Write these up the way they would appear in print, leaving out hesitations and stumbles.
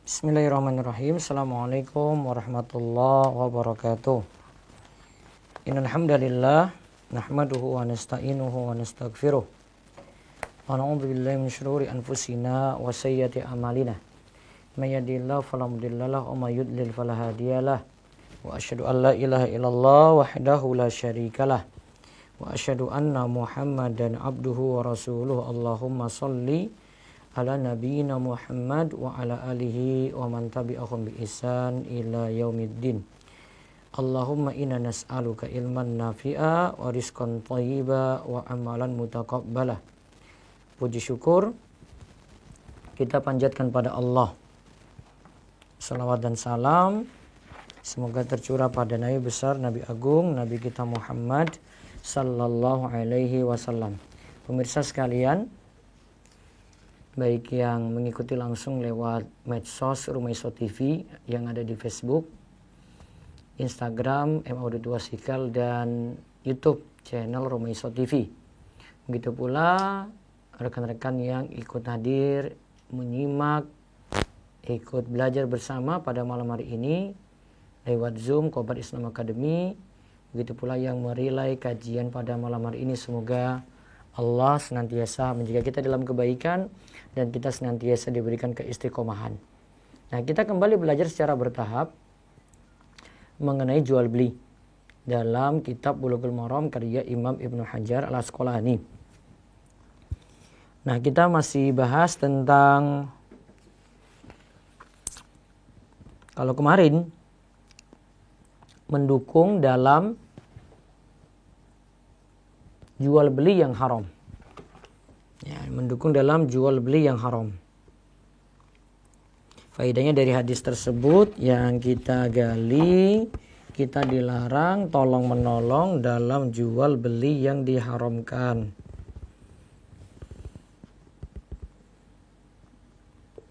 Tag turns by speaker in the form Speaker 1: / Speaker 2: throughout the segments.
Speaker 1: Bismillahirrahmanirrahim. Assalamualaikum warahmatullahi wabarakatuh. Innal hamdalillah nahmaduhu wa nasta'inuhu wa nastaghfiruh. Wa na'udzu billahi min shururi anfusina wa sayyiati a'malina. May yahdihillahu fala mudhillalah wa may yudlil fala hadiyalah. Wa asyhadu an la ilaha illallah wahdahu la syarikalah. Wa asyhadu anna Muhammadan abduhu wa rasuluh. Allahumma shalli ala nabiyyina Muhammad wa ala alihi wa man tabi'ahum bi ihsan ila yaumiddin. Allahumma inna nas'aluka ilman nafi'a wa rizqan thayyiba wa amalan mutaqabbala. Puji syukur kita panjatkan pada Allah. Salawat dan salam semoga tercurah pada Nabi besar, Nabi agung, Nabi kita Muhammad sallallahu alaihi wasallam. Pemirsa sekalian, baik yang mengikuti langsung lewat medsos Rumaiso TV yang ada di Facebook, Instagram MAudio Wasikal, dan YouTube channel Rumaiso TV. Begitu pula rekan-rekan yang ikut hadir, menyimak, ikut belajar bersama pada malam hari ini lewat Zoom Qobar Islam Academy. Begitu pula yang merelay kajian pada malam hari ini. Semoga Allah senantiasa menjaga kita dalam kebaikan dan kita senantiasa diberikan keistiqomahan. Nah, kita kembali belajar secara bertahap mengenai jual beli dalam kitab Bulughul Maram karya Imam Ibnu Hajar Al-Asqalani. Nah, kita masih bahas tentang, kalau kemarin mendukung dalam jual beli yang haram. Ya, mendukung dalam jual beli yang haram. Faedahnya dari hadis tersebut yang kita gali, kita dilarang tolong menolong dalam jual beli yang diharamkan.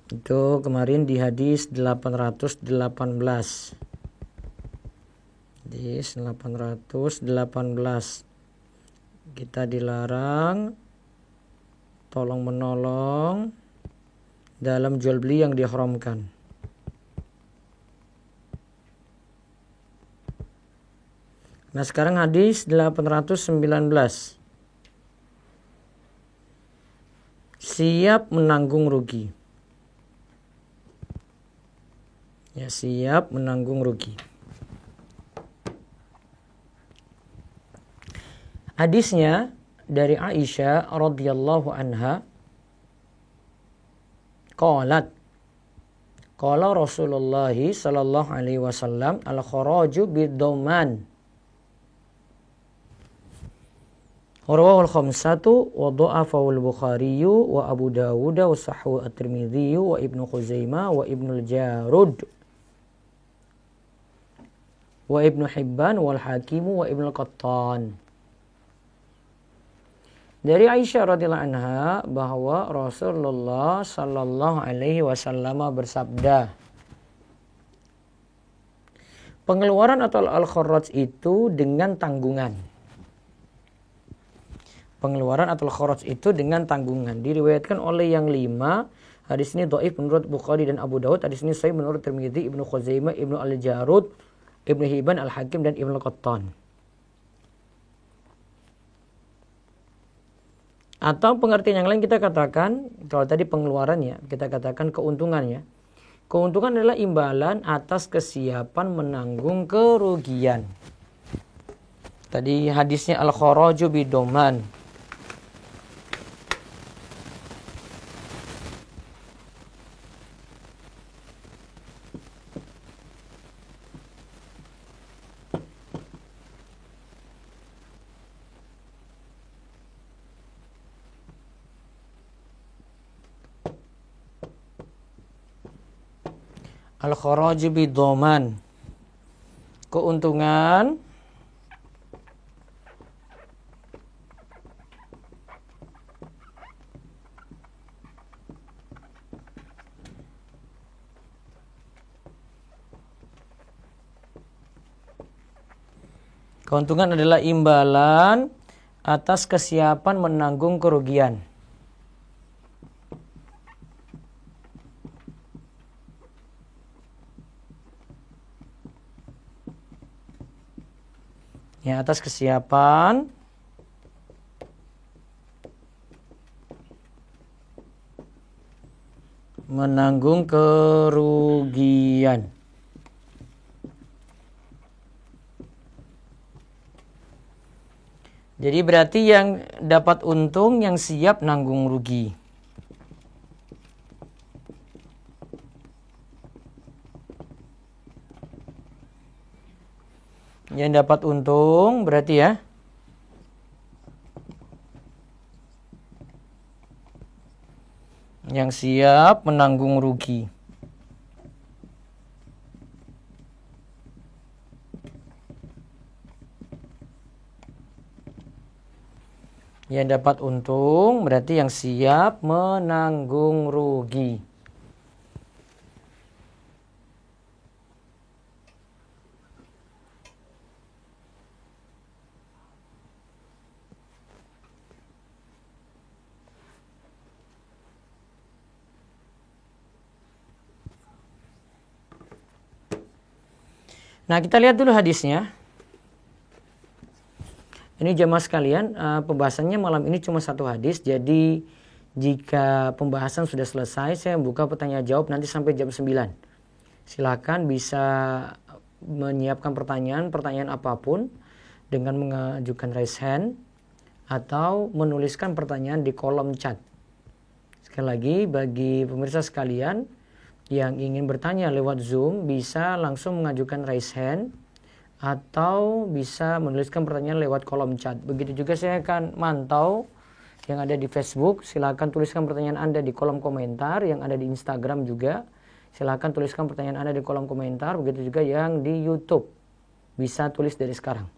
Speaker 1: Itu kemarin di hadis 818. Hadis 818. Kita dilarang tolong menolong dalam jual beli yang diharamkan. Nah, sekarang hadis 819. Siap menanggung rugi. Ya, siap menanggung rugi. Hadisnya dari Aisyah radhiyallahu anha, qalat qala Rasulullah sallallahu alaihi wasallam al-kharaju bid-daman. Rawahul khamsatu wa dha'afahu al-Bukhari wa Abu Dawud wa sahhahu at-Tirmidzi wa Ibnu Khuzaimah wa Ibnu al-Jarud wa Ibnu Hibban wal Hakim wa Ibnu al-Qattan. Dari Aisyah radhiyallahu anha bahwa Rasulullah sallallahu alaihi wasallam bersabda, pengeluaran atau al-kharaj itu dengan tanggungan. Pengeluaran atau al-kharaj itu dengan tanggungan. Diriwayatkan oleh yang 5. Hadis ini dhaif menurut Bukhari dan Abu Dawud. Hadis ini sahih menurut Tirmidzi, Ibnu Khuzaimah, Ibnu al-Jarud, Ibnu Hibban, Al-Hakim, dan Ibnu al-Qattan. Atau pengertian yang lain kita katakan, kalau tadi pengeluarannya, kita katakan keuntungannya. Keuntungan adalah imbalan atas kesiapan menanggung kerugian. Tadi hadisnya al-kharaju bidoman. Al-kharaju bidoman. Keuntungan keuntungan adalah imbalan atas kesiapan menanggung kerugian. Ya, atas kesiapan menanggung kerugian. Jadi berarti yang dapat untung yang siap nanggung rugi. Yang dapat untung berarti ya. Yang siap menanggung rugi. Yang dapat untung berarti yang siap menanggung rugi. Nah, kita lihat dulu hadisnya. Ini jamaah sekalian, pembahasannya malam ini cuma satu hadis. Jadi jika pembahasan sudah selesai, saya buka pertanyaan jawab nanti sampai jam 9. Silakan bisa menyiapkan pertanyaan apapun dengan mengajukan raise hand atau menuliskan pertanyaan di kolom chat. Sekali lagi, bagi pemirsa sekalian yang ingin bertanya lewat Zoom bisa langsung mengajukan raise hand atau bisa menuliskan pertanyaan lewat kolom chat. Begitu juga saya akan mantau yang ada di Facebook. Silakan tuliskan pertanyaan Anda di kolom komentar. Yang ada di Instagram juga silakan tuliskan pertanyaan Anda di kolom komentar. Begitu juga yang di YouTube, bisa tulis dari sekarang.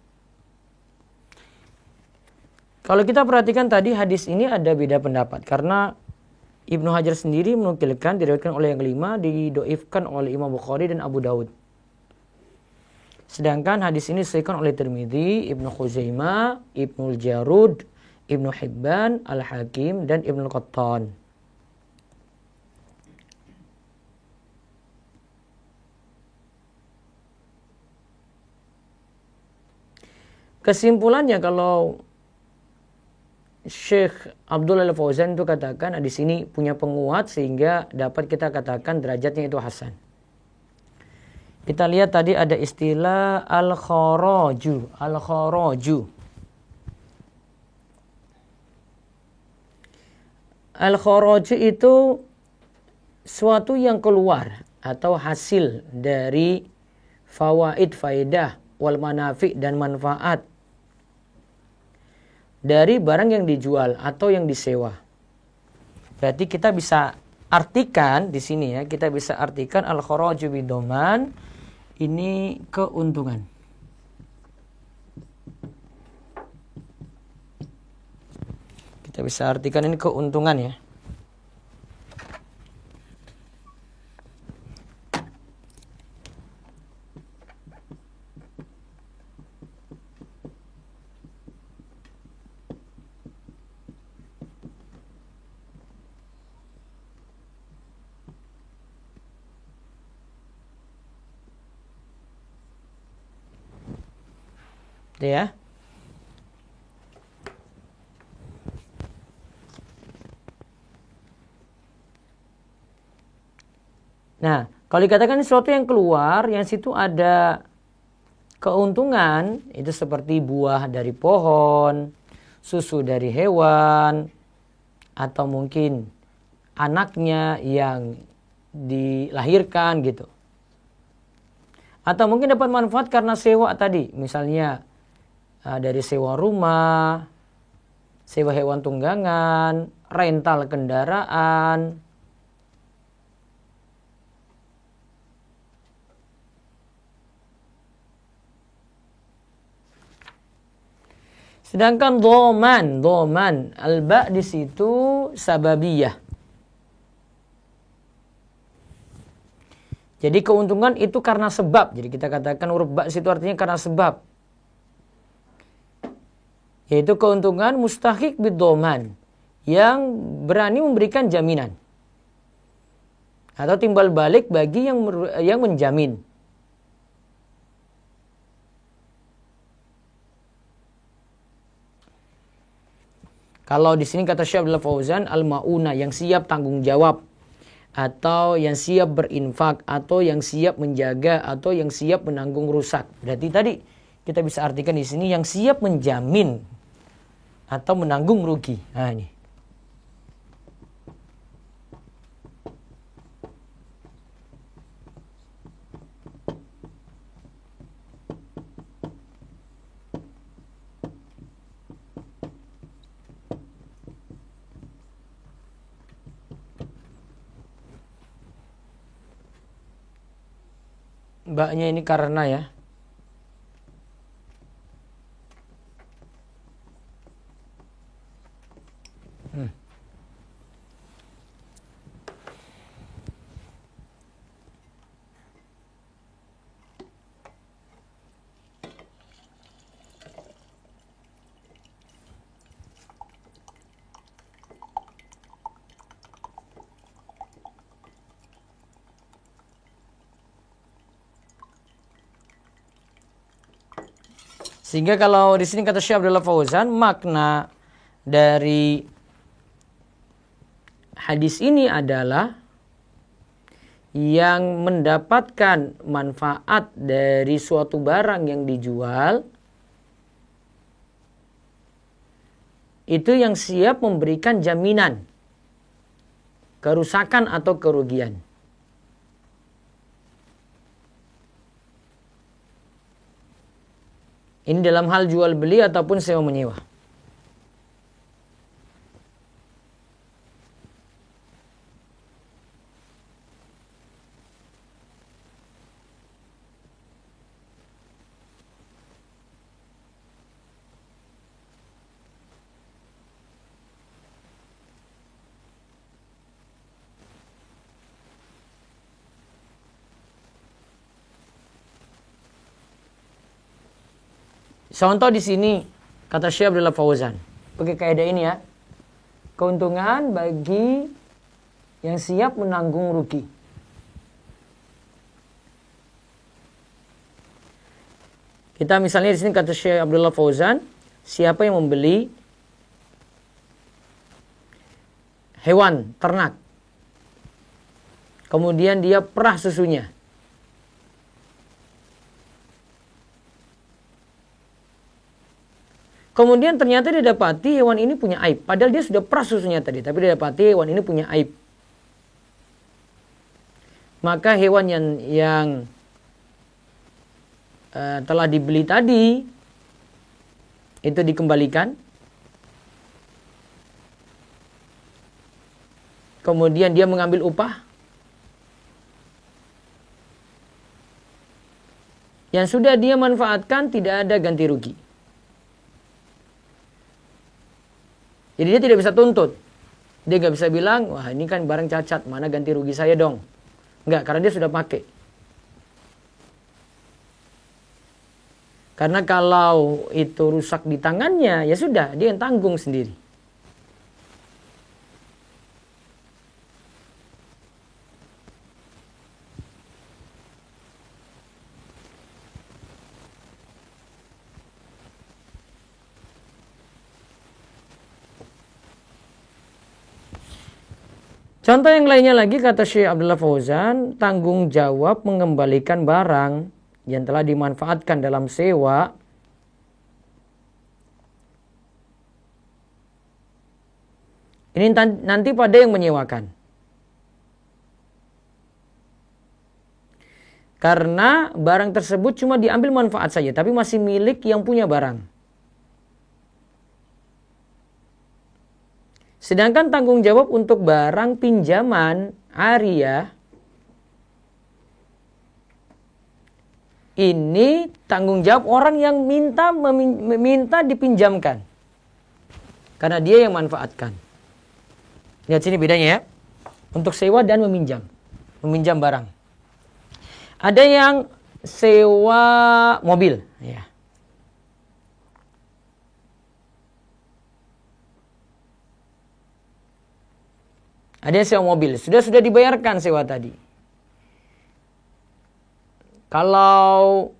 Speaker 1: Kalau kita perhatikan tadi hadis ini ada beda pendapat, karena Ibnu Hajar sendiri menukilkan diriwayatkan oleh yang kelima, didoifkan oleh Imam Bukhari dan Abu Daud. Sedangkan hadis ini disahihkan oleh Tirmidzi, Ibnu Khuzaimah, Ibnu Jarud, Ibnu Hibban, Al-Hakim, dan Ibnu Qattan. Kesimpulannya, kalau Syekh Abdullah Al-Fauzan itu katakan hadis ini punya penguat sehingga dapat kita katakan derajatnya itu hasan. Kita lihat tadi ada istilah al-kharaju. Al-kharaju. Al-kharaju itu suatu yang keluar atau hasil dari fawaid, faedah, wal manafi, dan manfaat dari barang yang dijual atau yang disewa. Berarti kita bisa artikan di sini ya, kita bisa artikan al-kharaju bidoman ini keuntungan. Kita bisa artikan ini keuntungan ya. Ya. Nah, kalau dikatakan sesuatu yang keluar, yang situ ada keuntungan, itu seperti buah dari pohon, susu dari hewan, atau mungkin anaknya yang dilahirkan gitu. Atau mungkin dapat manfaat karena sewa tadi, misalnya dari sewa rumah, sewa hewan tunggangan, rental kendaraan. Sedangkan doman, al-ba di situ sababiyah. Jadi keuntungan itu karena sebab. Jadi kita katakan huruf ba situ artinya karena sebab. Yaitu keuntungan mustahiq bidoman, yang berani memberikan jaminan atau timbal balik bagi yang menjamin. Kalau di sini kata Syekh Abdullah Fauzan, al-mauna, yang siap tanggung jawab, atau yang siap berinfak, atau yang siap menjaga, atau yang siap menanggung rusak. Berarti tadi kita bisa artikan di sini yang siap menjamin atau menanggung rugi. Nah ini. Mbaknya ini karena ya. Sehingga kalau di sini kata Syekh Abdullah Fauzan, makna dari hadis ini adalah yang mendapatkan manfaat dari suatu barang yang dijual itu yang siap memberikan jaminan kerusakan atau kerugian. Ini dalam hal jual beli ataupun sewa menyewa. Contoh di sini kata Syekh Abdullah Fauzan, pakai kaidah ini ya. Keuntungan bagi yang siap menanggung rugi. Kita misalnya di sini kata Syekh Abdullah Fauzan, siapa yang membeli hewan ternak, kemudian dia perah susunya, kemudian ternyata dia dapati hewan ini punya aib. Padahal dia sudah perah susunya tadi. Tapi dia dapati hewan ini punya aib. Maka hewan yang telah dibeli tadi itu dikembalikan. Kemudian dia mengambil upah. Yang sudah dia manfaatkan tidak ada ganti rugi. Jadi dia tidak bisa tuntut. Dia nggak bisa bilang, wah ini kan barang cacat, mana ganti rugi saya dong. Nggak, karena dia sudah pakai. Karena kalau itu rusak di tangannya, ya sudah, dia yang tanggung sendiri. Contoh yang lainnya lagi kata Syekh Abdullah Fauzan, tanggung jawab mengembalikan barang yang telah dimanfaatkan dalam sewa ini nanti pada yang menyewakan. Karena barang tersebut cuma diambil manfaat saja, tapi masih milik yang punya barang. Sedangkan tanggung jawab untuk barang pinjaman ariyah ini tanggung jawab orang yang minta dipinjamkan. Karena dia yang manfaatkan. Lihat sini bedanya ya. Untuk sewa dan meminjam. Meminjam barang. Ada yang sewa mobil. Ya. Ada yang sewa mobil. Sudah dibayarkan sewa tadi. Kalau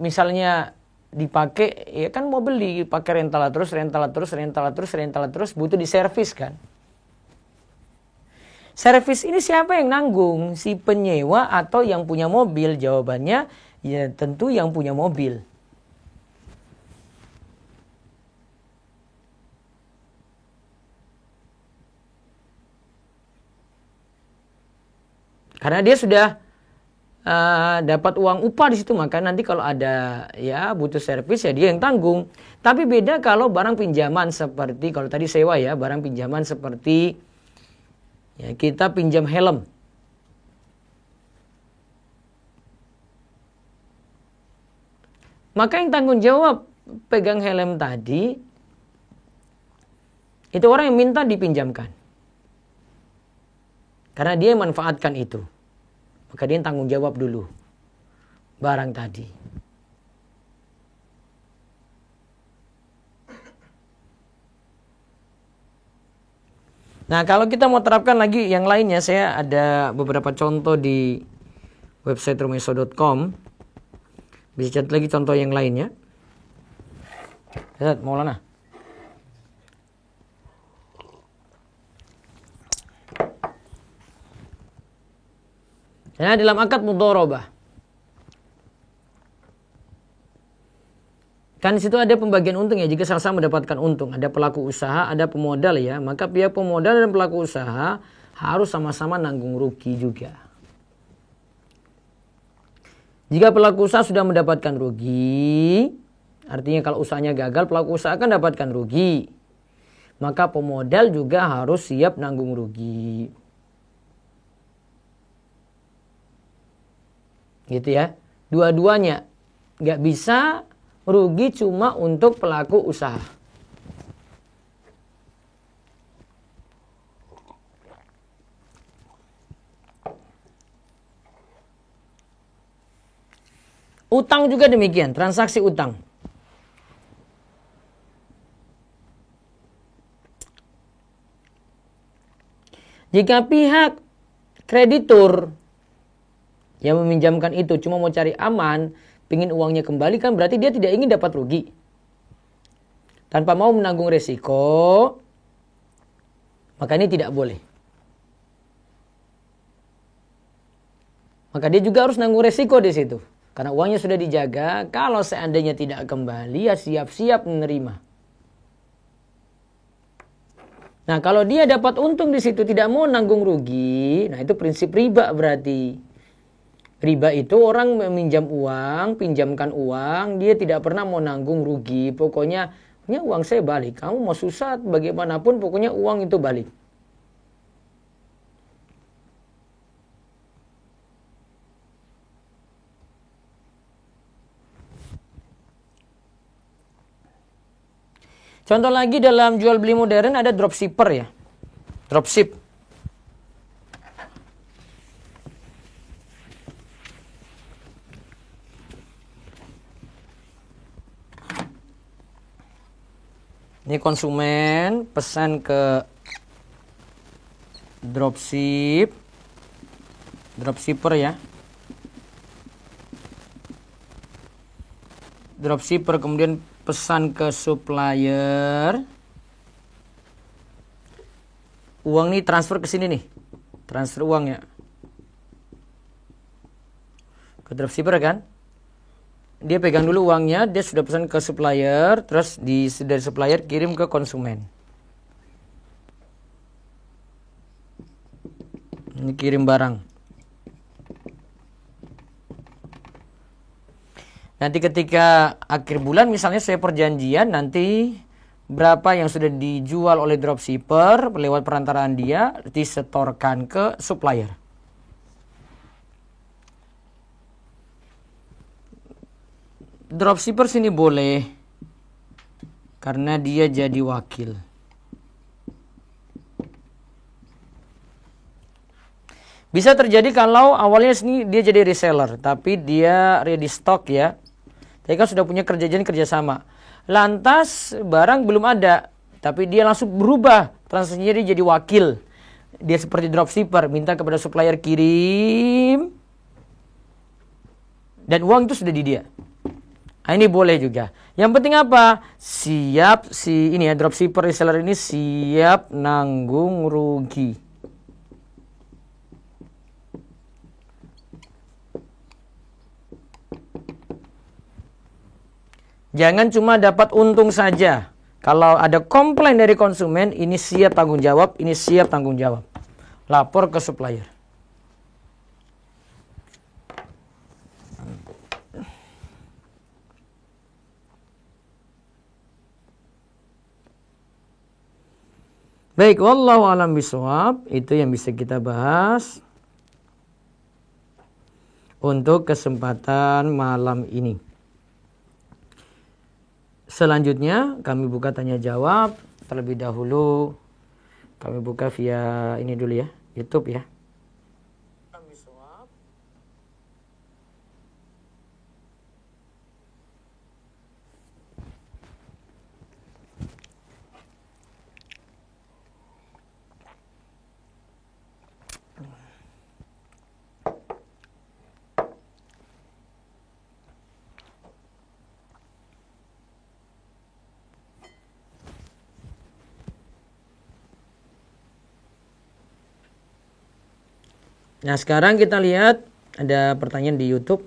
Speaker 1: misalnya dipakai, ya kan mobil dipakai rental terus, butuh diservis kan. Servis ini siapa yang nanggung? Si penyewa atau yang punya mobil? Jawabannya ya tentu yang punya mobil. Karena dia sudah dapat uang upah di situ, maka nanti kalau ada ya butuh servis ya dia yang tanggung. Tapi beda kalau barang pinjaman seperti kalau tadi sewa ya, barang pinjaman seperti ya kita pinjam helm. Maka yang tanggung jawab pegang helm tadi itu orang yang minta dipinjamkan. Karena dia manfaatkan itu. Maka dia tanggung jawab dulu barang tadi. Nah, kalau kita mau terapkan lagi yang lainnya, saya ada beberapa contoh di website rumeso.com. Bisa cari lagi contoh yang lainnya. Ustaz, Maulana. Nah, dalam akad mudharabah. Kan di situ ada pembagian untung ya, jika sama-sama mendapatkan untung. Ada pelaku usaha, ada pemodal ya. Maka pihak pemodal dan pelaku usaha harus sama-sama nanggung rugi juga. Jika pelaku usaha sudah mendapatkan rugi, artinya kalau usahanya gagal, pelaku usaha akan dapatkan rugi. Maka pemodal juga harus siap nanggung rugi. Gitu ya. Dua-duanya. Gak bisa rugi cuma untuk pelaku usaha. Utang juga demikian, transaksi utang. Jika pihak kreditur yang meminjamkan itu cuma mau cari aman, pingin uangnya kembali, kan berarti dia tidak ingin dapat rugi. Tanpa mau menanggung resiko, maka ini tidak boleh. Maka dia juga harus nanggung resiko di situ. Karena uangnya sudah dijaga, kalau seandainya tidak kembali, ya siap-siap menerima. Nah, kalau dia dapat untung di situ tidak mau nanggung rugi, nah itu prinsip riba berarti. Riba itu orang meminjam uang, pinjamkan uang, dia tidak pernah mau nanggung rugi. Pokoknya, uang saya balik. Kamu mau susah bagaimanapun, pokoknya uang itu balik. Contoh lagi dalam jual beli modern ada dropshipper ya. Dropship. Ini konsumen pesan ke dropshipper ya. Dropshipper kemudian pesan ke supplier. Uang nih transfer ke sini nih. Transfer uang ya. Ke dropshipper kan. Dia pegang dulu uangnya, dia sudah pesan ke supplier, terus dari supplier kirim ke konsumen. Ini kirim barang. Nanti ketika akhir bulan misalnya saya perjanjian, nanti berapa yang sudah dijual oleh dropshipper lewat perantaraan dia disetorkan ke supplier. Dropshipper sini boleh karena dia jadi wakil. Bisa terjadi kalau awalnya sini dia jadi reseller, tapi dia ready stock ya. Tapi kan sudah punya kerjasama. Lantas barang belum ada, tapi dia langsung berubah, transaksinya dia jadi wakil. Dia seperti dropshipper, minta kepada supplier kirim, dan uang itu sudah di dia. Nah, ini boleh juga. Yang penting apa? Siap si ini ya, dropshipper reseller ini siap nanggung rugi. Jangan cuma dapat untung saja. Kalau ada komplain dari konsumen, ini siap tanggung jawab, ini siap tanggung jawab. Lapor ke supplier. Baik, wallahu alam bisawab, itu yang bisa kita bahas untuk kesempatan malam ini. Selanjutnya kami buka tanya jawab. Terlebih dahulu kami buka via ini dulu ya, YouTube ya. Nah, sekarang kita lihat ada pertanyaan di YouTube.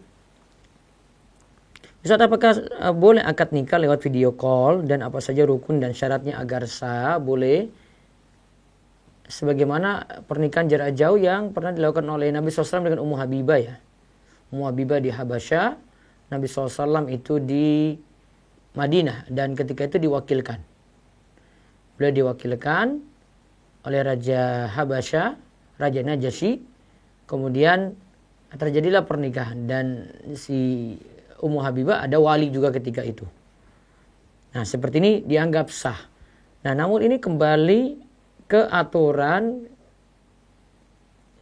Speaker 1: Ustaz, apakah boleh akad nikah lewat video call dan apa saja rukun dan syaratnya agar sah? Boleh. Sebagaimana pernikahan jarak jauh yang pernah dilakukan oleh Nabi SAW dengan Ummu Habibah ya. Ummu Habibah di Habasyah, Nabi SAW itu di Madinah, dan ketika itu diwakilkan. Beliau diwakilkan oleh Raja Habasyah, Raja Najasyi. Kemudian terjadilah pernikahan dan si Ummu Habibah ada wali juga ketika itu. Nah, seperti ini dianggap sah. Nah, namun ini kembali ke aturan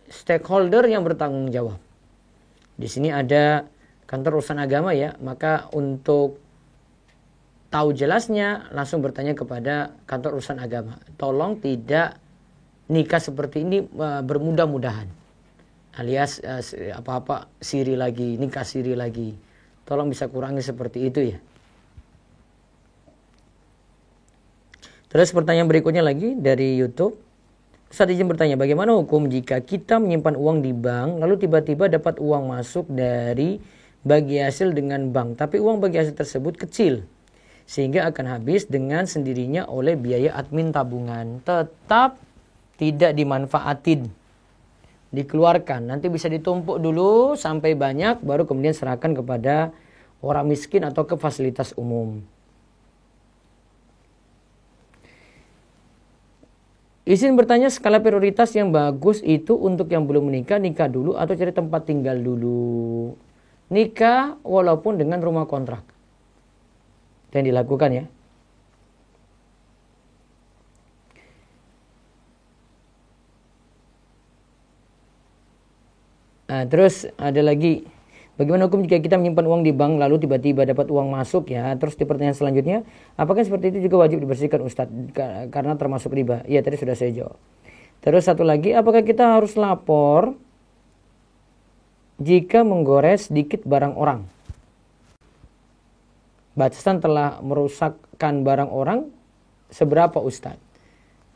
Speaker 1: stakeholder yang bertanggung jawab. Di sini ada kantor urusan agama ya, maka untuk tahu jelasnya langsung bertanya kepada kantor urusan agama. Tolong tidak nikah seperti ini bermudah-mudahan. Alias apa-apa siri lagi, nikah siri lagi. Tolong bisa kurangi seperti itu ya. Terus pertanyaan berikutnya lagi dari YouTube. Ustaz izin bertanya, bagaimana hukum jika kita menyimpan uang di bank lalu tiba-tiba dapat uang masuk dari bagi hasil dengan bank, tapi uang bagi hasil tersebut kecil sehingga akan habis dengan sendirinya oleh biaya admin tabungan. Tetap tidak dimanfaatin, dikeluarkan. Nanti bisa ditumpuk dulu sampai banyak, baru kemudian serahkan kepada orang miskin atau ke fasilitas umum. Izin bertanya, skala prioritas yang bagus itu untuk yang belum menikah, nikah dulu atau cari tempat tinggal dulu? Nikah walaupun dengan rumah kontrak. Itu yang dilakukan ya. Nah, terus ada lagi, bagaimana hukum jika kita menyimpan uang di bank lalu tiba-tiba dapat uang masuk ya? Terus di pertanyaan selanjutnya, apakah seperti itu juga wajib dibersihkan Ustadz karena termasuk riba? Iya, tadi sudah saya jawab. Terus satu lagi, apakah kita harus lapor jika menggores sedikit barang orang? Batasan telah merusakkan barang orang seberapa Ustadz?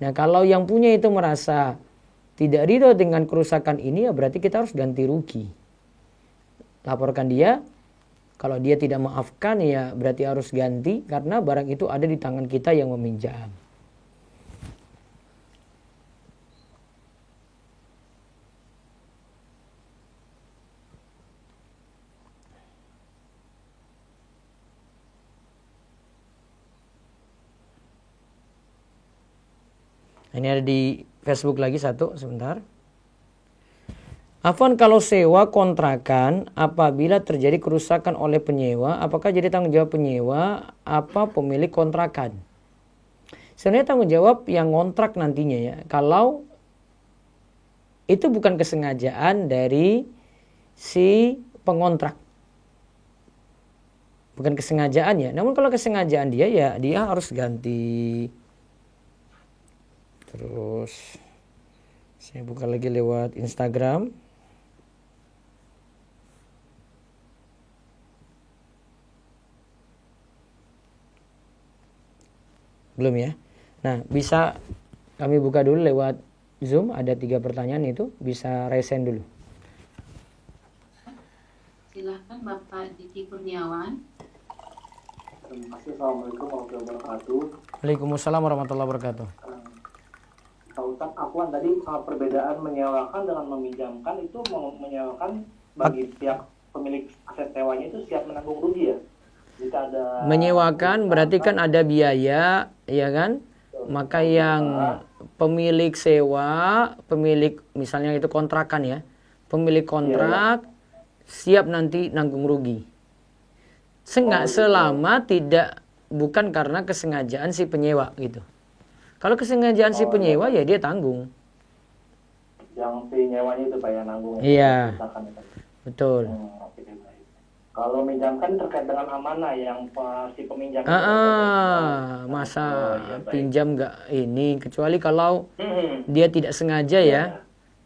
Speaker 1: Nah, kalau yang punya itu merasa tidak ridho dengan kerusakan ini, ya berarti kita harus ganti rugi. Laporkan dia. Kalau dia tidak maafkan, ya berarti harus ganti karena barang itu ada di tangan kita yang meminjam. Ini ada di Facebook lagi satu, sebentar. Afwan, kalau sewa kontrakan apabila terjadi kerusakan oleh penyewa, apakah jadi tanggung jawab penyewa apa pemilik kontrakan? Sebenarnya tanggung jawab yang ngontrak nantinya ya. Kalau itu bukan kesengajaan dari si pengontrak. Bukan kesengajaan ya. Namun kalau kesengajaan dia ya dia harus ganti. Terus saya buka lagi lewat Instagram. Belum ya. Nah, bisa kami buka dulu lewat Zoom, ada 3 pertanyaan itu, bisa resen dulu.
Speaker 2: Silahkan Bapak Diki Kurniawan.
Speaker 3: Terima kasih. Assalamualaikum warahmatullahi wabarakatuh.
Speaker 1: Waalaikumsalam warahmatullahi wabarakatuh.
Speaker 3: Pak Ustadz, aku kan tadi perbedaan menyewakan dengan meminjamkan itu menyewakan bagi pihak pemilik aset sewanya itu siap menanggung rugi ya? Jika ada
Speaker 1: Menyewakan berarti kan ada biaya, ya kan? Maka yang pemilik sewa, pemilik misalnya itu kontrakan ya, pemilik kontrak siap nanti nanggung rugi. Selama tidak bukan karena kesengajaan si penyewa gitu. Kalau kesengajaan si penyewa ya dia tanggung.
Speaker 3: Yang si nyewanya itu Pak yang nanggung.
Speaker 1: Iya. Betul.
Speaker 3: Oke, baik. Kalau minjamkan terkait dengan amanah yang si peminjam.
Speaker 1: Masa pinjam nggak ini kecuali kalau dia tidak sengaja ya,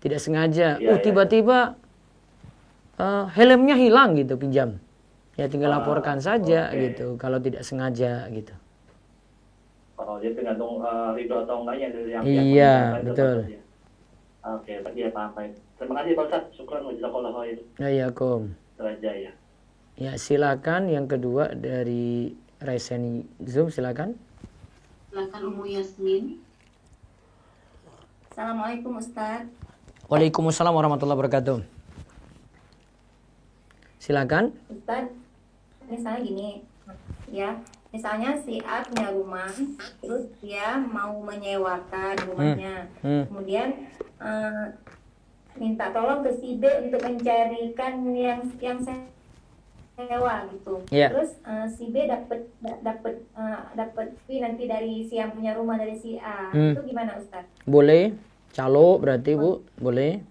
Speaker 1: tidak sengaja. Tiba-tiba helmnya hilang gitu pinjam. Ya tinggal laporkan saja gitu kalau tidak sengaja gitu.
Speaker 3: Oh, dia tergantung ridho atau enggaknya dari yang
Speaker 1: iya, betul.
Speaker 3: Oke, Pak, ya paham. Terima kasih Pak Ustadz. Syukran wa jazakallahu khair.
Speaker 1: Ya, Kom.
Speaker 3: Terajaya.
Speaker 1: Ya, silakan yang kedua dari Raisen Zoom, silakan.
Speaker 2: Silakan Umu Yasmin.
Speaker 4: Assalamualaikum Ustadz.
Speaker 1: Waalaikumsalam warahmatullahi wabarakatuh. Silakan.
Speaker 4: Ustadz, misalnya gini, ya, misalnya si A punya rumah, terus dia mau menyewakan rumahnya, kemudian minta tolong ke si B untuk mencarikan yang sewa gitu.
Speaker 1: Yeah.
Speaker 4: Terus si B dapat fee nanti dari si yang punya rumah dari si A. Itu gimana Ustadz?
Speaker 1: Boleh. Calo berarti Bu, boleh.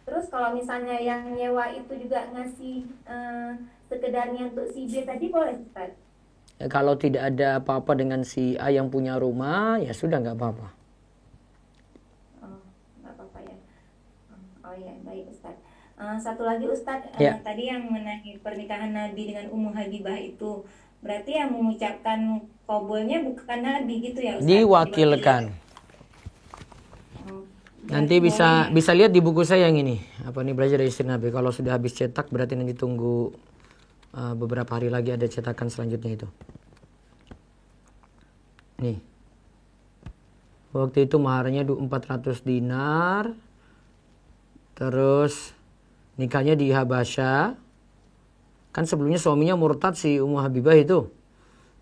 Speaker 4: Terus kalau misalnya yang nyewa itu juga ngasih sekedarnya untuk si B tadi boleh Ustadz?
Speaker 1: Kalau tidak ada apa-apa dengan si A yang punya rumah, ya sudah nggak apa-apa.
Speaker 4: Oh, nggak apa-apa ya. Oh ya, baik Ustadz. Satu lagi Ustadz, tadi yang mengenai pernikahan Nabi dengan Ummu Habibah itu, berarti yang mengucapkan qabolnya bukan Nabi gitu ya Ustadz?
Speaker 1: Diwakilkan. Nanti bisa lihat di buku saya yang ini. Apa nih, belajar dari istri Nabi. Kalau sudah habis cetak berarti nanti tunggu beberapa hari lagi ada cetakan selanjutnya itu. Nih. Waktu itu maharnya 400 dinar. Terus nikahnya di Habasyah. Kan sebelumnya suaminya murtad si Ummu Habibah itu.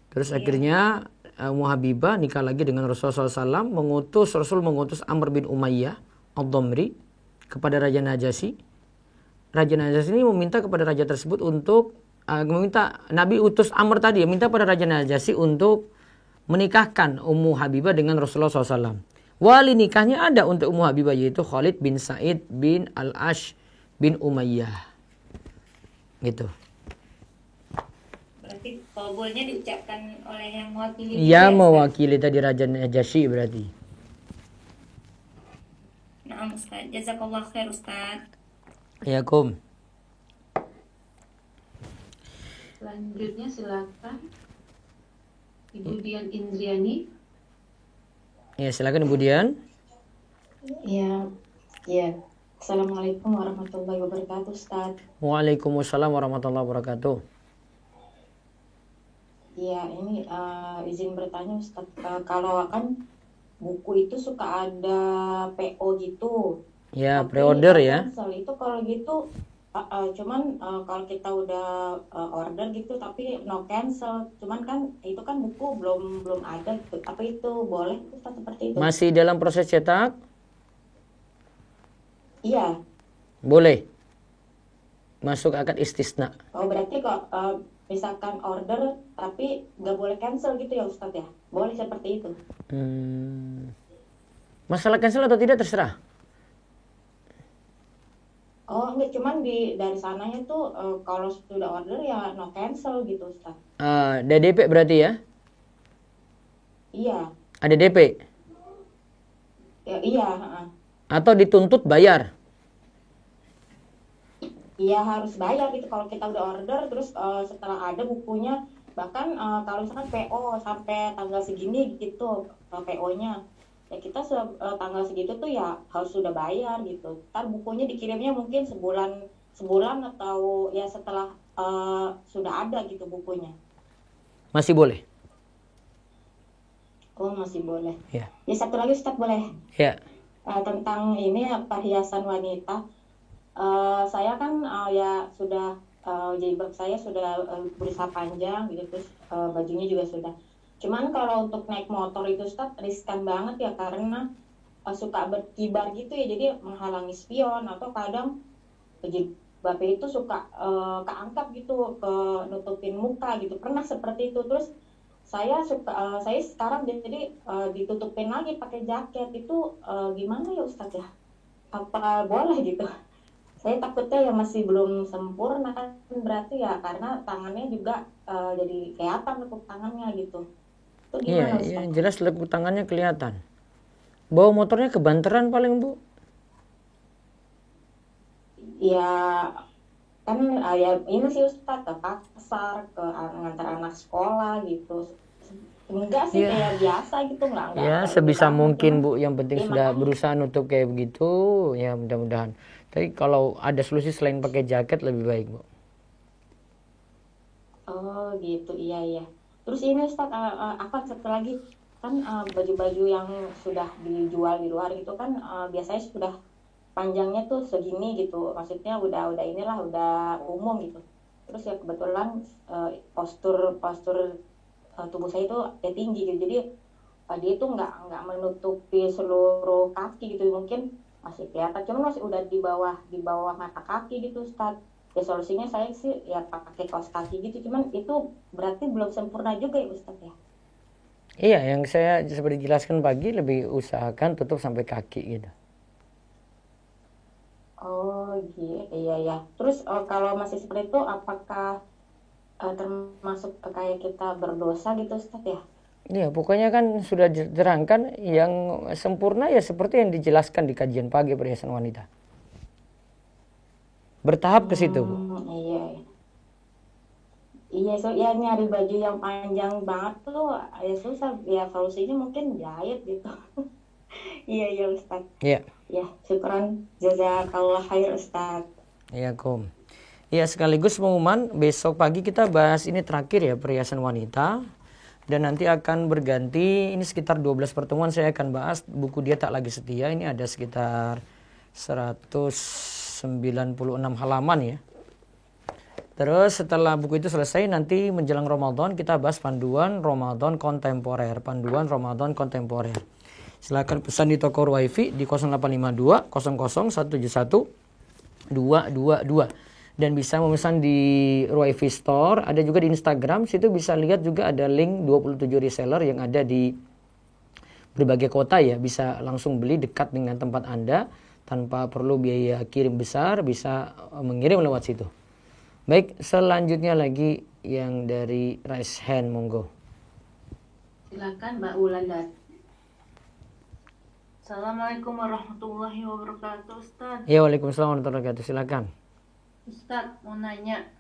Speaker 1: Terus akhirnya Ummu Habibah nikah lagi dengan Rasulullah SAW. Rasul mengutus Amr bin Umayyah Ad-Damri kepada Raja Najasyi. Raja Najasyi ini meminta kepada raja tersebut untuk Nabi utus Amr tadi minta pada Raja Najasyi untuk menikahkan Ummu Habibah dengan Rasulullah SAW. Wali nikahnya ada untuk Ummu Habibah yaitu Khalid bin Sa'id bin Al-Ash bin Umayyah. Gitu.
Speaker 4: Berarti qabolnya diucapkan oleh yang mewakili.
Speaker 1: Iya, mewakili tadi Raja Najasyi berarti.
Speaker 4: Nah, Ustaz, jazakallah khair Ustaz.
Speaker 1: Ya, Kum.
Speaker 2: Selanjutnya silakan Ibu Dian Indriani.
Speaker 1: Ya, silakan Ibu Dian.
Speaker 5: Ya. Assalamualaikum warahmatullahi wabarakatuh, Ustaz.
Speaker 1: Waalaikumsalam warahmatullahi wabarakatuh.
Speaker 5: Ya, ini izin bertanya, Ustaz. Kalau kan buku itu suka ada PO gitu.
Speaker 1: Ya, pre-order ya.
Speaker 5: Itu kalau gitu, cuman kalau kita udah order gitu, tapi no cancel. Cuman kan itu kan buku belum ada gitu. Apa itu boleh Ustaz seperti itu?
Speaker 1: Masih dalam proses cetak?
Speaker 5: Iya.
Speaker 1: Boleh. Masuk akad istisna.
Speaker 5: Oh, berarti kok misalkan order tapi nggak boleh cancel gitu ya Ustadz ya? Boleh seperti itu?
Speaker 1: Masalah cancel atau tidak terserah.
Speaker 5: Oh, enggak, cuman dari sananya tuh kalau sudah order ya no cancel gitu Ustadz.
Speaker 1: Ada DP berarti ya?
Speaker 5: Iya.
Speaker 1: Ada DP?
Speaker 5: Ya, iya.
Speaker 1: Atau dituntut bayar?
Speaker 5: Iya, harus bayar gitu kalau kita udah order terus setelah ada bukunya Bahkan kalau misalkan PO sampai tanggal segini gitu PO-nya, ya kita tanggal segitu tuh ya harus sudah bayar gitu. Ntar bukunya dikirimnya mungkin sebulan atau ya setelah sudah ada gitu bukunya.
Speaker 1: Masih boleh?
Speaker 5: Oh masih boleh.
Speaker 1: Ya.
Speaker 5: Ya satu lagi Ustadz boleh?
Speaker 1: Ya.
Speaker 5: Tentang ini perhiasan wanita. Saya kan ya sudah jilbab saya sudah berusaha panjang gitu, terus bajunya juga sudah. Cuman kalau untuk naik motor itu Ustaz riskan banget ya, karena suka berkibar gitu ya, jadi menghalangi spion atau kadang jilbabnya itu suka keangkat gitu, ke nutupin muka gitu. Pernah seperti itu. Terus saya sekarang jadi ditutupin lagi pakai jaket itu, gimana ya Ustaz ya? Apa boleh gitu? Saya takutnya ya masih belum sempurna kan, berarti ya karena tangannya juga jadi kelihatan lekuk tangannya gitu. Itu
Speaker 1: Iya,
Speaker 5: gimana
Speaker 1: iya,
Speaker 5: Ustaz?
Speaker 1: jelas lekuk tangannya kelihatan. Bawa motornya kebanteran paling, Bu.
Speaker 5: Ya kan ya ini sih Ustaz, ke pasar, ke ngantar anak sekolah gitu. Enggak sih,
Speaker 1: Iya.
Speaker 5: kayak biasa gitu, enggak
Speaker 1: Ya,
Speaker 5: perlu
Speaker 1: sebisa
Speaker 5: banget,
Speaker 1: mungkin,
Speaker 5: cuman
Speaker 1: Bu. Yang penting
Speaker 5: ya
Speaker 1: sudah
Speaker 5: makanya.
Speaker 1: berusaha nutup kayak begitu, ya mudah-mudahan. Tapi kalau ada solusi selain pakai jaket lebih baik, Bu.
Speaker 5: Oh gitu, iya iya. Terus ini Ustaz, apa satu lagi kan baju-baju yang sudah dijual di luar itu kan biasanya sudah panjangnya tuh segini gitu. Maksudnya udah inilah udah umum gitu. Terus ya kebetulan postur postur tubuh saya itu ya tinggi gitu. Jadi dia itu nggak menutupi seluruh kaki gitu. Mungkin masih kelihatan, cuman masih udah di bawah mata kaki gitu Ustaz. Ya solusinya saya sih ya pakai kaos kaki gitu, cuman itu berarti belum sempurna juga ya Ustaz ya.
Speaker 1: Iya, yang saya seperti jelaskan pagi, lebih usahakan tutup sampai kaki gitu.
Speaker 5: Oh iya ya. Terus kalau masih seperti itu apakah termasuk kayak kita berdosa gitu Ustaz ya?
Speaker 1: Iya, pokoknya kan sudah diterangkan yang sempurna ya seperti yang dijelaskan di kajian pagi perhiasan wanita. Bertahap ke situ, Bu.
Speaker 5: Iya. Iya, ya nyari baju yang panjang banget tuh ya susah. Ya solusinya mungkin jahit gitu. Iya ya Ustaz.
Speaker 1: Iya.
Speaker 5: Ya, syukran. Jazakallah khair Ustaz.
Speaker 1: Iya, Kom. Iya, sekaligus pengumuman besok pagi kita bahas ini terakhir ya, perhiasan wanita. Dan nanti akan berganti, ini sekitar 12 pertemuan saya akan bahas buku Dia Tak Lagi Setia. Ini ada sekitar 196 halaman ya. Terus setelah buku itu selesai, nanti menjelang Ramadan kita bahas panduan Ramadan kontemporer. Panduan Ramadan kontemporer. Silakan pesan di toko Wifi di 0852 00 171 222. Dan bisa memesan di Wifi Store. Ada juga di Instagram. Situ bisa lihat juga ada link 27 reseller yang ada di berbagai kota ya. Bisa langsung beli dekat dengan tempat Anda. Tanpa perlu biaya kirim besar. Bisa mengirim lewat situ. Baik, selanjutnya lagi yang dari raise hand, monggo.
Speaker 2: Silakan Mbak Wulandari. Assalamualaikum warahmatullahi wabarakatuh, Ustaz.
Speaker 1: Ya, waalaikumsalam warahmatullahi wabarakatuh. Silakan.
Speaker 2: Ustaz mau nanya,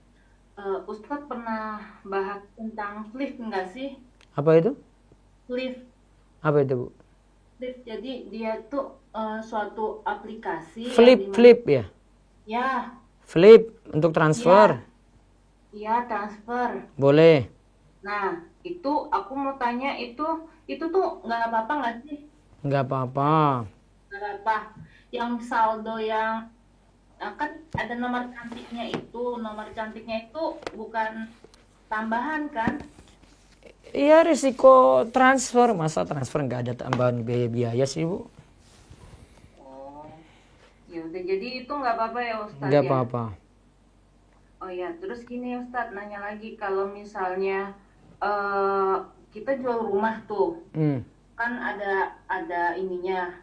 Speaker 2: Ustaz pernah bahas tentang Flip nggak sih?
Speaker 1: Apa itu?
Speaker 2: Flip,
Speaker 1: Apa itu, Bu?
Speaker 2: Flip. Jadi dia tuh suatu aplikasi
Speaker 1: Flip ya?
Speaker 2: Ya,
Speaker 1: Flip untuk transfer.
Speaker 2: iya transfer.
Speaker 1: Boleh.
Speaker 2: Nah, itu aku mau tanya itu tuh nggak apa-apa nggak sih?
Speaker 1: Nggak apa-apa.
Speaker 2: Nggak apa. Yang saldo yang kan ada nomor cantiknya itu bukan tambahan kan?
Speaker 1: Iya, risiko transfer. Masa transfer nggak ada tambahan biaya sih, Bu?
Speaker 2: Oh, ya udah, jadi itu nggak apa-apa ya Ustaz
Speaker 1: Nggak
Speaker 2: ya?
Speaker 1: apa-apa.
Speaker 2: Oh ya, terus gini Ustaz, nanya lagi, kalau misalnya kita jual rumah tuh, kan ada ininya.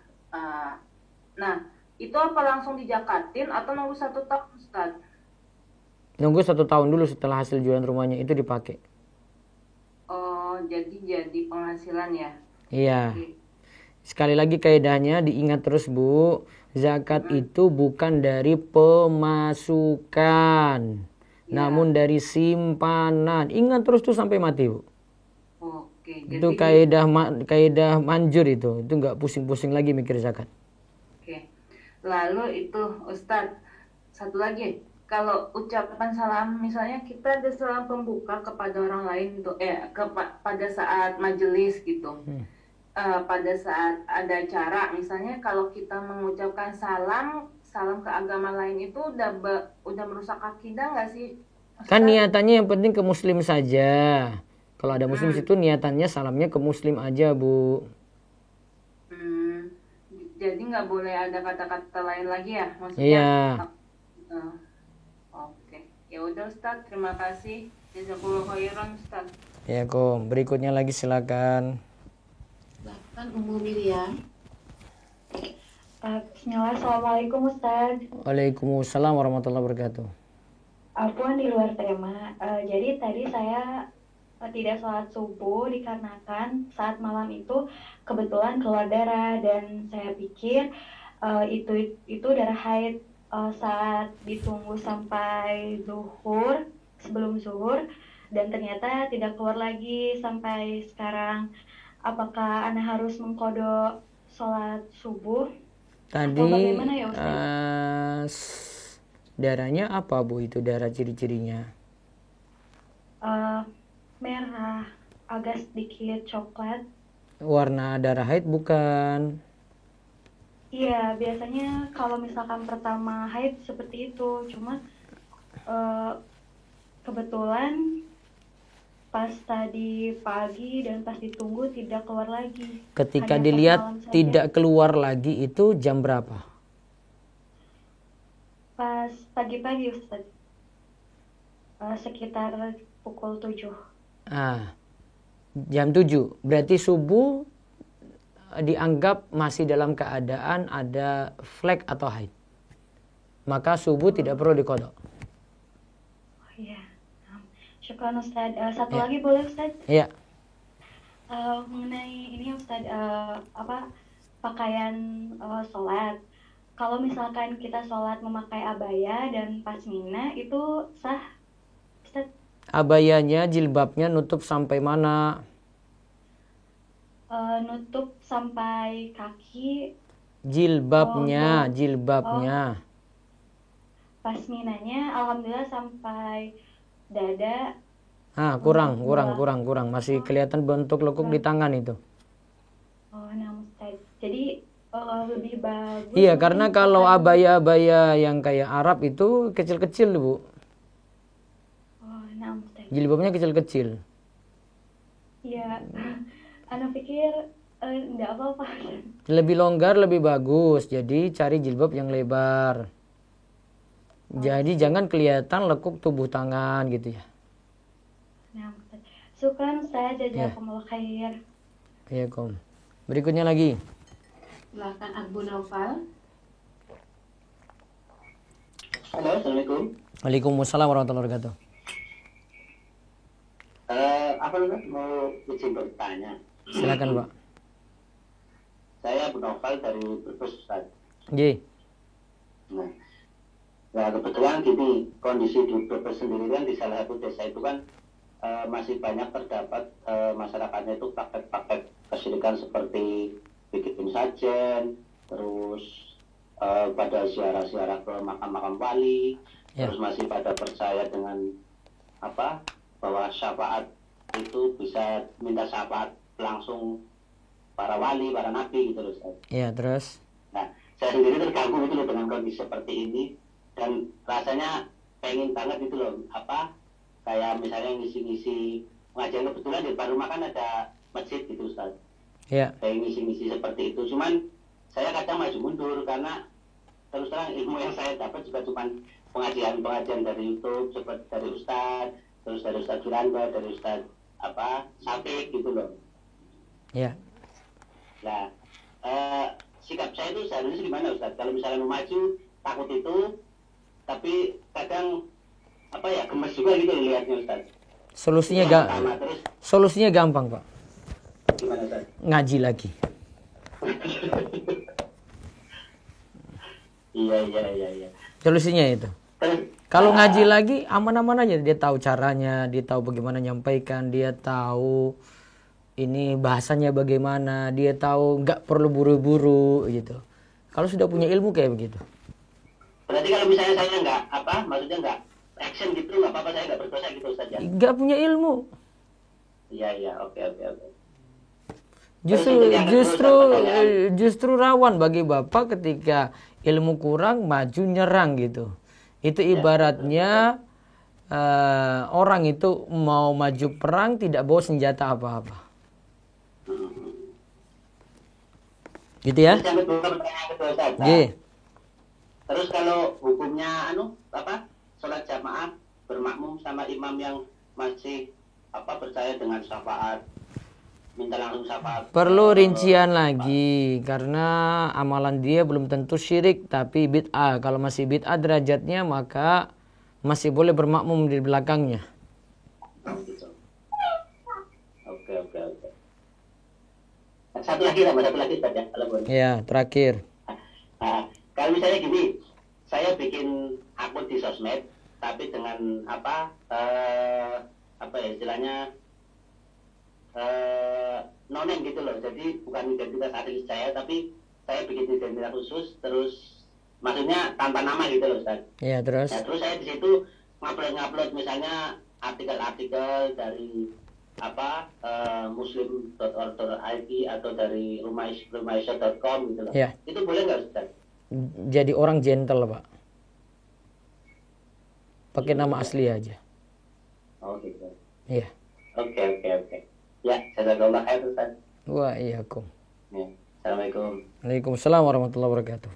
Speaker 2: Nah, itu apa langsung dijakatin atau nunggu 1 tahun Ustaz?
Speaker 1: Nunggu 1 tahun dulu setelah hasil jualan rumahnya itu dipakai.
Speaker 2: Oh, jadi penghasilan ya?
Speaker 1: Iya.
Speaker 2: Oke.
Speaker 1: Sekali lagi kaidahnya diingat terus, Bu. Zakat itu bukan dari pemasukan. namun dari simpanan. Ingat terus tuh sampai mati, Bu.
Speaker 2: Oke.
Speaker 1: Itu kaidah manjur itu nggak pusing-pusing lagi mikir zakat.
Speaker 2: Oke. Lalu itu Ustadz, satu lagi, kalau ucapan salam misalnya kita ada salam pembuka kepada orang lain tuh, pada saat majelis gitu. Pada saat ada acara misalnya kalau kita mengucapkan salam ke agama lain itu udah merusak akidah nggak sih Ustaz?
Speaker 1: Kan niatannya yang penting ke muslim saja. Kalau ada muslim situ niatannya salamnya ke muslim aja, Bu.
Speaker 2: Jadi nggak boleh ada kata-kata lain lagi ya maksudnya?
Speaker 1: Iya.
Speaker 2: Oke, ya udah Ustaz, terima kasih. Jazakallahu khairan Ustaz.
Speaker 1: Ya, Kom. Berikutnya lagi silakan.
Speaker 5: Bahkan Ummu Miriam. Bismillah, Assalamualaikum Ustaz.
Speaker 1: Waalaikumsalam warahmatullahi wabarakatuh.
Speaker 5: Afwan di luar tema. Jadi tadi saya tidak sholat subuh dikarenakan saat malam itu kebetulan keluar darah dan saya pikir itu darah haid. Saat ditunggu sampai zuhur, sebelum zuhur, dan ternyata tidak keluar lagi sampai sekarang. Apakah Anda harus mengkodok sholat subuh?
Speaker 1: Tadi
Speaker 5: Atau bagaimana ya Ustaz?
Speaker 1: Darahnya apa, Bu? Itu darah ciri-cirinya?
Speaker 5: Merah, agak sedikit coklat.
Speaker 1: Warna darah haid bukan?
Speaker 5: Iya, biasanya kalau misalkan pertama haid seperti itu. Cuma kebetulan pas tadi pagi dan pas ditunggu tidak keluar lagi.
Speaker 1: Ketika
Speaker 5: Hanya
Speaker 1: dilihat
Speaker 5: pas malam saja.
Speaker 1: tidak keluar lagi itu jam berapa?
Speaker 5: Pas pagi-pagi Ustaz. Sekitar pukul 7.
Speaker 1: Jam 7. Berarti subuh dianggap masih dalam keadaan ada flek atau haid. Maka subuh tidak perlu dikodok.
Speaker 5: Oh iya. Syukran Ustaz. Satu lagi boleh Ustaz?
Speaker 1: Iya.
Speaker 5: Mengenai ini Ustaz, pakaian sholat. Kalau misalkan kita sholat memakai abaya dan pasmina itu sah Ustaz?
Speaker 1: Abayanya, jilbabnya nutup sampai mana?
Speaker 5: Nutup sampai kaki.
Speaker 1: Jilbabnya.
Speaker 5: Pasminanya alhamdulillah sampai dada.
Speaker 1: Kurang. Masih kelihatan bentuk lekuk di tangan itu.
Speaker 5: Ustaz. Jadi lebih bagus.
Speaker 1: Iya, karena kalau abaya-abaya yang kayak Arab itu kecil-kecil, Bu.
Speaker 5: Ustaz.
Speaker 1: Jilbabnya kecil-kecil.
Speaker 5: Iya. Anak pikir enggak apa-apa.
Speaker 1: Lebih longgar lebih bagus. Jadi cari jilbab yang lebar. Jadi jangan kelihatan lekuk tubuh tangan gitu ya.
Speaker 5: Syukran Ustaz, jazakumullah khair.
Speaker 1: Iya, Kom. Berikutnya lagi.
Speaker 2: Silakan Abu Naufal.
Speaker 3: Halo, Assalamualaikum.
Speaker 1: Waalaikumsalam warahmatullahi wabarakatuh.
Speaker 3: Mau izin bertanya.
Speaker 1: Silakan, Pak.
Speaker 3: Saya Abu Naufal dari Brebes, Ustaz.
Speaker 1: Nggih.
Speaker 3: Nah, kebetulan gini, kondisi di Brebes sendiri kan di salah satu desa itu kan masih banyak terdapat masyarakatnya itu praktek-praktek kesyirikan seperti bikin sajen, terus pada ziarah-ziarah ke makam-makam wali, terus masih pada percaya dengan bahwa syafaat itu bisa minta syafaat langsung para wali, para nabi gitu loh, Ustaz.
Speaker 1: Iya, terus?
Speaker 3: Nah, saya sendiri terganggu gitu loh dengan kondisi seperti ini dan rasanya pengen banget gitu loh, kayak misalnya ngisi-ngisi pengajian. Kebetulan di depan rumah kan ada masjid gitu, Ustaz.
Speaker 1: Iya.
Speaker 3: Kayak ngisi-ngisi seperti itu. Cuman saya kadang maju mundur karena terus terang ilmu yang saya dapat juga cuma pengajian dari YouTube, seperti dari Ustaz, terus dari Ustaz Juranda, dari Ustaz Syafiq gitu loh.
Speaker 1: Iya.
Speaker 3: Nah, sikap saya itu seharusnya gimana, Ustaz? Kalau misalnya mau maju, takut itu, tapi kadang gemes juga gitu lihatnya, Ustaz.
Speaker 1: Solusinya gampang, Pak.
Speaker 3: Gimana, Ustaz?
Speaker 1: Ngaji lagi.
Speaker 3: Iya.
Speaker 1: Solusinya itu. Kalau ngaji lagi aman-aman aja, dia tahu caranya, dia tahu bagaimana nyampaikan, dia tahu ini bahasanya bagaimana, dia tahu nggak perlu buru-buru gitu. Kalau sudah punya ilmu kayak begitu.
Speaker 6: Berarti kalau misalnya saya maksudnya nggak action gitu, nggak apa-apa, saya nggak berdosa gitu Ustaz ya?
Speaker 1: Nggak punya ilmu.
Speaker 6: Iya, oke.
Speaker 1: Justru rawan bagi Bapak ketika ilmu kurang maju nyerang gitu. Itu ibaratnya orang itu mau maju perang tidak bawa senjata apa-apa. Gitu ya?
Speaker 6: Terus kalau hukumnya sholat jamaah bermakmum sama imam yang masih percaya dengan syafaat, minta langsung syafaat.
Speaker 1: Perlu rincian lagi karena amalan dia belum tentu syirik tapi bid'ah. Kalau masih bid'ah derajatnya maka masih boleh bermakmum di belakangnya.
Speaker 6: Oke. Satu lagi saja.
Speaker 1: Ya, terakhir.
Speaker 6: Nah, kalau misalnya gini, saya bikin akun di sosmed tapi dengan istilahnya nonen gitu loh. Jadi bukan identitas asli saya, tapi saya bikin identitas khusus, terus maksudnya tanpa nama gitu loh Ustaz.
Speaker 1: Iya, terus?
Speaker 6: Ya, terus saya di situ ngupload misalnya artikel-artikel dari muslim.org.id atau dari rumahisya.com gitu loh.
Speaker 1: Ya.
Speaker 6: Itu boleh nggak Ustaz?
Speaker 1: Jadi orang gentle Pak. Pakai nama asli aja.
Speaker 6: Oh gitu.
Speaker 1: Iya.
Speaker 6: Oke. Ya, jazakallah khair Ustaz.
Speaker 1: Wa iyyakum.
Speaker 6: Ya, Assalamualaikum.
Speaker 1: Waalaikumsalam warahmatullahi wabarakatuh.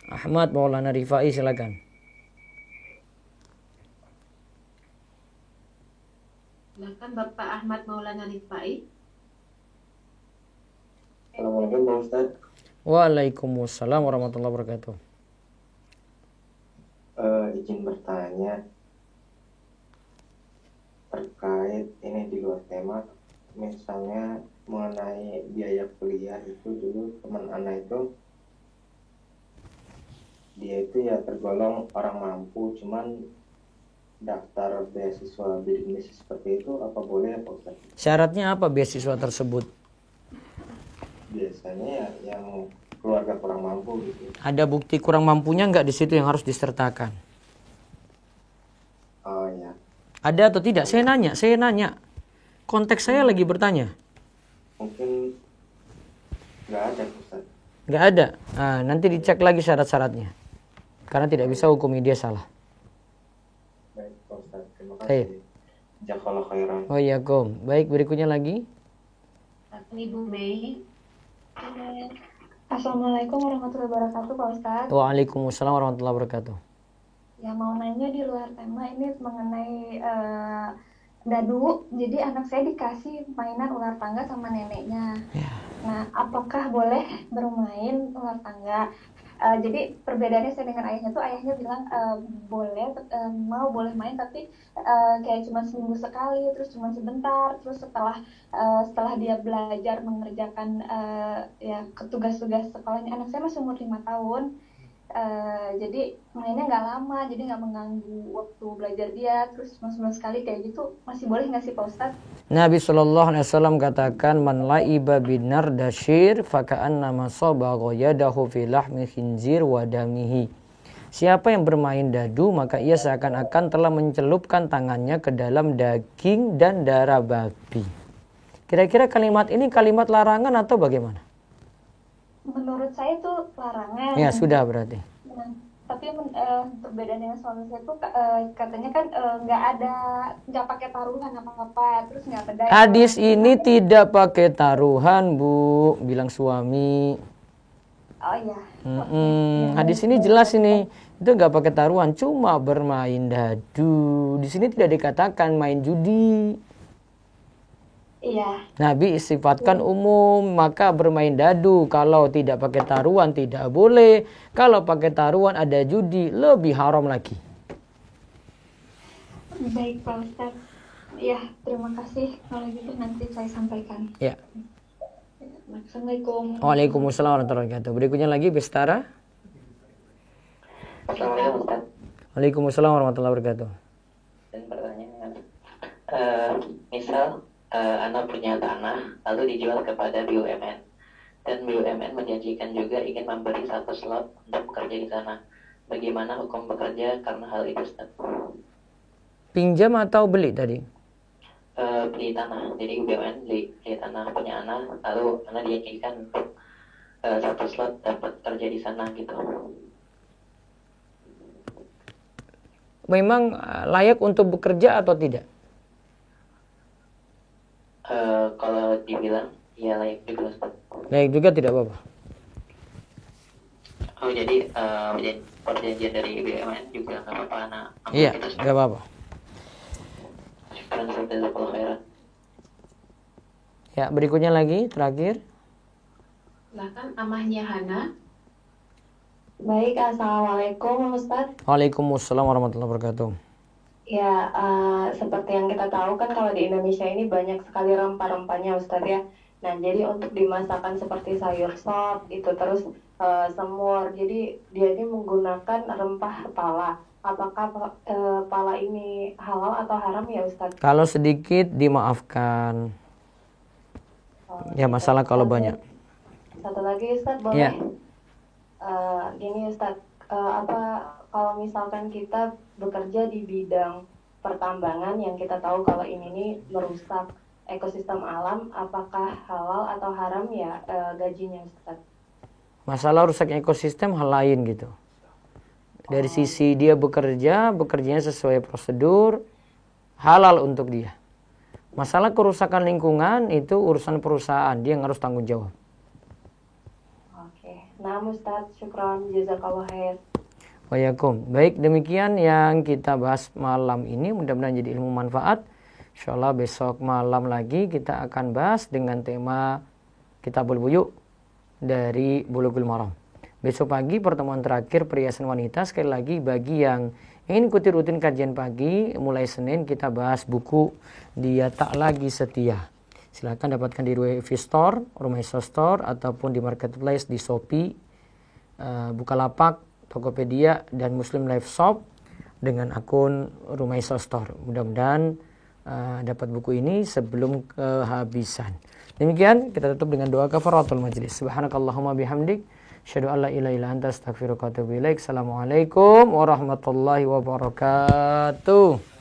Speaker 1: Ahmad Maulana Rifai silakan.
Speaker 2: Silakan Bapak Ahmad Maulana Rifai.
Speaker 3: Assalamualaikum Pak Ustaz.
Speaker 1: Waalaikumsalam warahmatullahi wabarakatuh.
Speaker 3: Izin bertanya terkait ini di luar tema, misalnya mengenai biaya kuliah itu. Dulu teman anak itu dia itu ya tergolong orang mampu, cuman daftar beasiswa bidik misi seperti itu apa boleh ya Pak Ustaz?
Speaker 1: Syaratnya apa beasiswa tersebut?
Speaker 3: Biasanya ya yang keluarga kurang mampu gitu.
Speaker 1: Ada bukti kurang mampunya nggak di situ yang harus disertakan?
Speaker 3: Oh ya.
Speaker 1: Ada atau tidak? Saya nanya. Konteks saya lagi bertanya.
Speaker 3: Mungkin nggak ada Ustaz.
Speaker 1: Nggak ada. Nah, nanti dicek lagi syarat-syaratnya. Karena tidak bisa hukumi dia salah.
Speaker 3: Baik Pak Ustaz, terima
Speaker 1: Baik.
Speaker 3: kasih. Jazakallah khairan.
Speaker 1: Oh iya, Kom. Baik, berikutnya lagi.
Speaker 2: Ibu Mei.
Speaker 4: Assalamualaikum warahmatullahi wabarakatuh Pak Ustadz.
Speaker 1: Waalaikumsalam warahmatullahi wabarakatuh.
Speaker 4: Ya mau nanya di luar tema ini mengenai dadu. Jadi anak saya dikasih mainan ular tangga sama neneknya.
Speaker 1: Ya.
Speaker 4: Nah, apakah boleh bermain ular tangga? Jadi perbedaannya saya dengan ayahnya tuh, ayahnya bilang boleh main tapi kayak cuma seminggu sekali, terus cuma sebentar, terus setelah dia belajar mengerjakan tugas-tugas sekolahnya. Anak saya masih umur 5 tahun. Jadi mainnya nggak lama, jadi nggak mengganggu waktu belajar dia. Terus cuma sekali kayak gitu, masih boleh nggak sih Pak Ustadz?
Speaker 1: Nabi SAW katakan, man la'iba binar dashir faka'annama sabagha yadahu fi lahmi khinzir wa damihi. Siapa yang bermain dadu maka ia seakan-akan telah mencelupkan tangannya ke dalam daging dan darah babi. Kira-kira kalimat ini kalimat larangan atau bagaimana?
Speaker 4: Menurut saya itu larangan.
Speaker 1: Ya sudah berarti.
Speaker 4: Nah, tapi perbedaan dengan suami saya tuh katanya kan nggak pakai taruhan apa-apa, terus nggak pedaya.
Speaker 1: Hadis ini tidak pakai taruhan, Bu, bilang suami.
Speaker 4: Oh iya.
Speaker 1: Hadis ini jelas ini, itu nggak pakai taruhan, cuma bermain dadu. Di sini tidak dikatakan main judi.
Speaker 4: Iya.
Speaker 1: Nabi sifatkan umum, maka bermain dadu kalau tidak pakai taruhan tidak boleh. Kalau pakai taruhan ada judi, lebih haram lagi.
Speaker 4: Baik Pak Ustadz. Ya, terima kasih. Kalau gitu nanti saya sampaikan.
Speaker 1: Ya.
Speaker 4: Assalamualaikum.
Speaker 1: Waalaikumsalam warahmatullahi wabarakatuh. Berikutnya lagi Bestara.
Speaker 3: Assalamualaikum Ustaz.
Speaker 1: Waalaikumsalam warahmatullahi wabarakatuh.
Speaker 7: Dan pertanyaan, misal Anda punya tanah lalu dijual kepada BUMN dan BUMN menjanjikan juga ingin memberi 1 slot untuk bekerja di sana. Bagaimana hukum bekerja karena hal itu, Ustaz?
Speaker 1: Pinjam atau beli tadi?
Speaker 7: Beli tanah. Jadi BUMN beli tanah punya Anda, lalu Anda dijanjikan untuk 1 slot dapat kerja di sana gitu.
Speaker 1: Memang layak untuk bekerja atau tidak?
Speaker 7: Kalau dibilang ya layak juga, Ustaz.
Speaker 1: Layak juga, tidak apa-apa.
Speaker 7: Oh, jadi perjanjian dari BUMN juga nggak apa-apa anak.
Speaker 1: Iya, nggak apa-apa.
Speaker 7: Syukran, Ustaz. Jazakallahu khairan.
Speaker 1: Ya, berikutnya lagi, terakhir.
Speaker 8: Silahkan amahnya Hana.
Speaker 5: Baik, assalamualaikum Ustadz.
Speaker 1: Waalaikumsalam warahmatullahi wabarakatuh.
Speaker 5: Ya, seperti yang kita tahu kan kalau di Indonesia ini banyak sekali rempah-rempahnya Ustadz ya. Nah, jadi untuk dimasakkan seperti sayur sop itu terus semur. Jadi dia ini menggunakan rempah pala. Apakah pala ini halal atau haram ya Ustadz?
Speaker 1: Kalau sedikit dimaafkan. Ya, masalah kalau banyak.
Speaker 5: Satu lagi Ustadz boleh?
Speaker 1: Ya.
Speaker 5: Gini Ustadz, kalau misalkan kita bekerja di bidang pertambangan yang kita tahu kalau ini nih merusak ekosistem alam, apakah halal atau haram ya gajinya Ustadz?
Speaker 1: Masalah rusak ekosistem hal lain gitu. Dari sisi dia bekerjanya sesuai prosedur, halal untuk dia. Masalah kerusakan lingkungan itu urusan perusahaan, dia yang harus tanggung jawab.
Speaker 5: Nah, Ustadz, syukran, jazakallah khair.
Speaker 1: Waalaikumsalam. Baik, demikian yang kita bahas malam ini. Mudah-mudahan jadi ilmu manfaat. Insyaallah besok malam lagi kita akan bahas dengan tema Kitabul Buyu dari Bulughul Maram. Besok pagi pertemuan terakhir perhiasan wanita. Sekali lagi bagi yang ingin ikuti rutin kajian pagi, mulai Senin kita bahas buku Dia Tak Lagi Setia. Silakan dapatkan di WeFi Store, Rumaiso Store, ataupun di Marketplace di Shopee, Bukalapak, Tokopedia, dan Muslim Life Shop dengan akun Rumaiso Store. Mudah-mudahan dapat buku ini sebelum kehabisan. Demikian kita tutup dengan doa kafaratul majlis. Subhanakallahumma bihamdik, asyhadu an la ilaha illa anta astaghfiruka wa atubu ilaik. Assalamualaikum warahmatullahi wabarakatuh.